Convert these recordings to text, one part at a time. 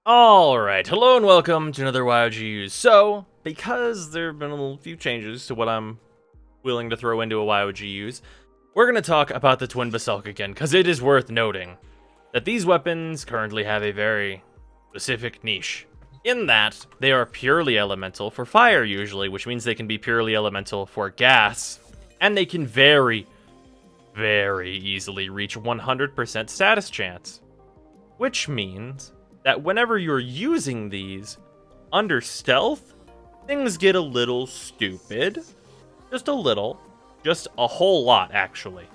Alright, hello and welcome to another YOGU. So, because there have been a few changes to what I'm willing to throw into a YOGUs, we're going to talk about the Twin Basolk again, because it is worth noting that these weapons currently have a very specific niche. In that, they are purely elemental for fire usually, which means they can be purely elemental for gas, and they can very easily reach 100% status chance. Which means that whenever you're using these under stealth, things get a little stupid. Just a little. Just a whole lot, actually.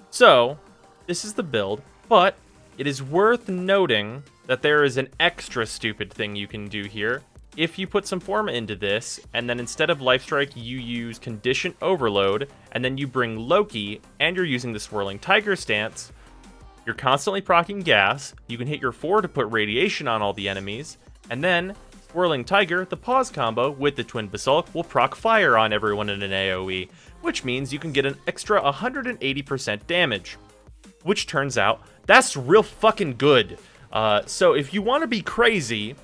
So, this is the build, but it is worth noting that there is an extra stupid thing you can do here. If you put some form into this, and then instead of Life Strike, you use Condition Overload, and then you bring Loki, and you're using the Swirling Tiger stance, you're constantly proccing gas, you can hit your 4 to put radiation on all the enemies, and then Swirling Tiger, the pause combo with the Twin Basolk, will proc fire on everyone in an AoE, which means you can get an extra 180% damage. Which turns out, that's real fucking good. So if you want to be crazy,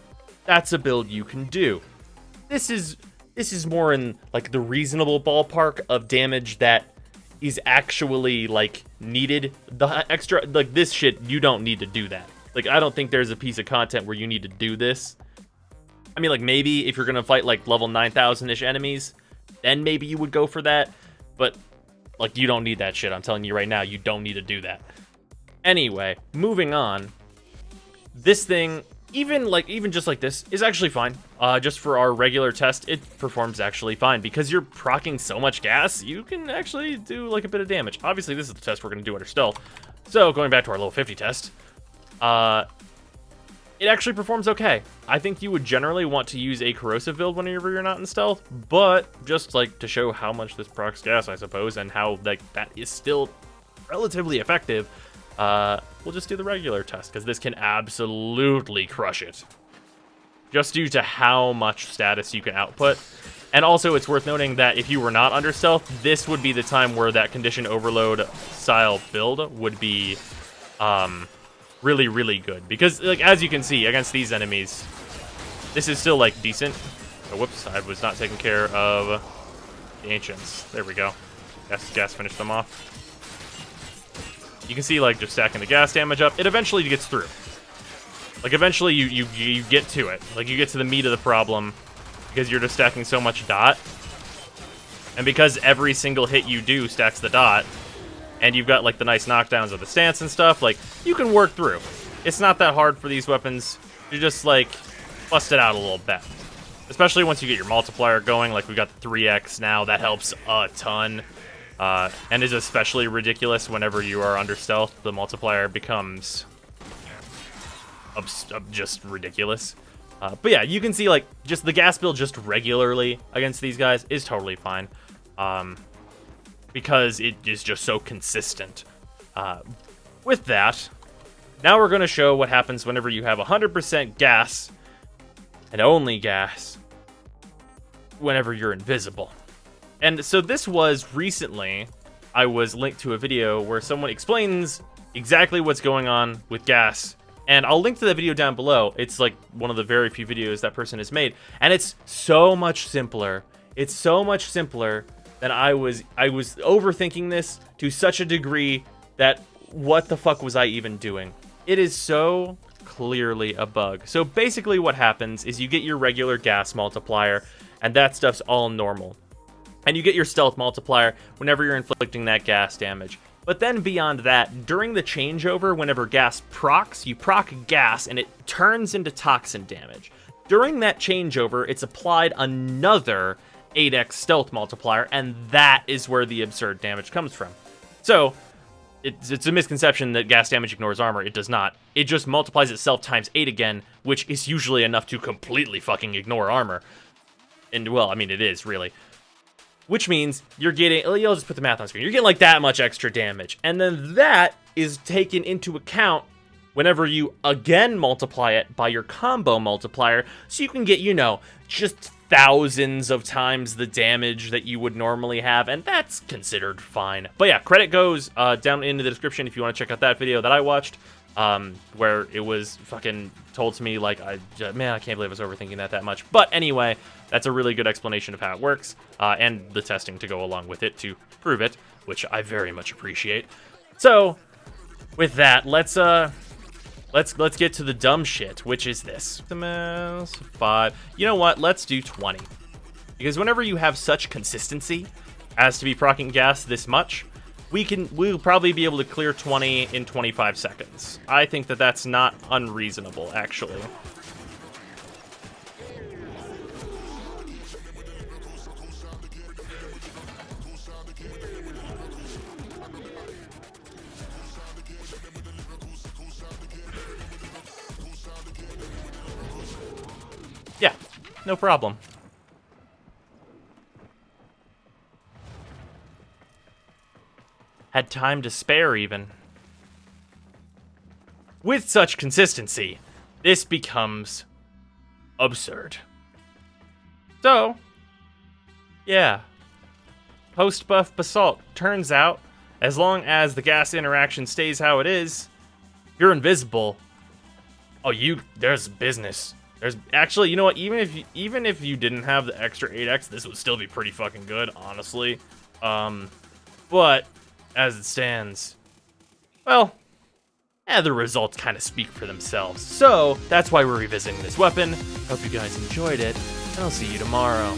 that's a build you can do. This is more in like the reasonable ballpark of damage that is actually like needed. The extra, like this shit, you don't need to do that. Like I don't think there's a piece of content where you need to do this. I mean, like maybe if you're gonna fight like level 9,000-ish enemies, then maybe you would go for that. But like you don't need that shit. I'm telling you right now, you don't need to do that. Anyway, moving on. This thing, even just like this, is actually fine. Just for our regular test, it performs actually fine. Because you're proccing so much gas, you can actually do like a bit of damage. Obviously, this is the test we're going to do under stealth. So, going back to our level 50 test, it actually performs okay. I think you would generally want to use a corrosive build whenever you're not in stealth, but just like to show how much this procs gas, I suppose, and how like that is still relatively effective, we'll just do the regular test, because this can absolutely crush it. Just due to how much status you can output. And also, it's worth noting that if you were not under stealth, this would be the time where that condition overload style build would be really good. Because, like, as you can see, against these enemies, this is still, like, decent. Oh, whoops, I was not taking care of the Ancients. There we go. Gas finished them off. You can see, like, just stacking the gas damage up. It eventually gets through. Like, eventually you get to it. Like, you get to the meat of the problem because you're just stacking so much dot. And because every single hit you do stacks the dot, and you've got, like, the nice knockdowns of the stance and stuff, like, you can work through. It's not that hard for these weapons. You just, like, bust it out a little bit. Especially once you get your multiplier going. Like, we got the 3x now. That helps a ton. And is especially ridiculous whenever you are under stealth. The multiplier becomes just ridiculous. But yeah, you can see like just the gas build just regularly against these guys is totally fine. Because it is just so consistent. With that, now we're going to show what happens whenever you have 100% gas and only gas whenever you're invisible. And so this was recently, I was linked to a video where someone explains exactly what's going on with gas. And I'll link to the video down below. It's like one of the very few videos that person has made. And it's so much simpler. It's so much simpler than I was overthinking this to such a degree that what the fuck was I even doing? It is so clearly a bug. So basically what happens is you get your regular gas multiplier, and that stuff's all normal. And you get your stealth multiplier whenever you're inflicting that gas damage. But then beyond that, during the changeover, whenever gas procs, you proc gas and it turns into toxin damage. During that changeover, it's applied another 8x stealth multiplier, and that is where the absurd damage comes from. So, it's a misconception that gas damage ignores armor. It does not. It just multiplies itself times 8 again, which is usually enough to completely fucking ignore armor. And, well, I mean, it is, really. Which means you're getting, you'll just put the math on screen, you're getting like that much extra damage. And then that is taken into account whenever you again multiply it by your combo multiplier. So you can get, you know, just thousands of times the damage that you would normally have. And that's considered fine. But yeah, credit goes down in the description if you want to check out that video that I watched. where it was fucking told to me like, man, I can't believe I was overthinking that much. But anyway, that's a really good explanation of how it works, and the testing to go along with it to prove it, which I very much appreciate. So, with that, let's get to the dumb shit, which is this. 5. You know what? Let's do 20. Because whenever you have such consistency as to be proccing gas this much, we'll probably be able to clear 20 in 25 seconds. I think that that's not unreasonable, actually. Yeah, no problem. Had time to spare, even. With such consistency, this becomes absurd. So, yeah. Post-buff Basolk. Turns out, as long as the gas interaction stays how it is, you're invisible. Oh, there's business. There's actually, you know what? Even if you didn't have the extra 8x, this would still be pretty fucking good, honestly. But as it stands, well, the results kind of speak for themselves. So that's why we're revisiting this weapon. Hope you guys enjoyed it, and I'll see you tomorrow.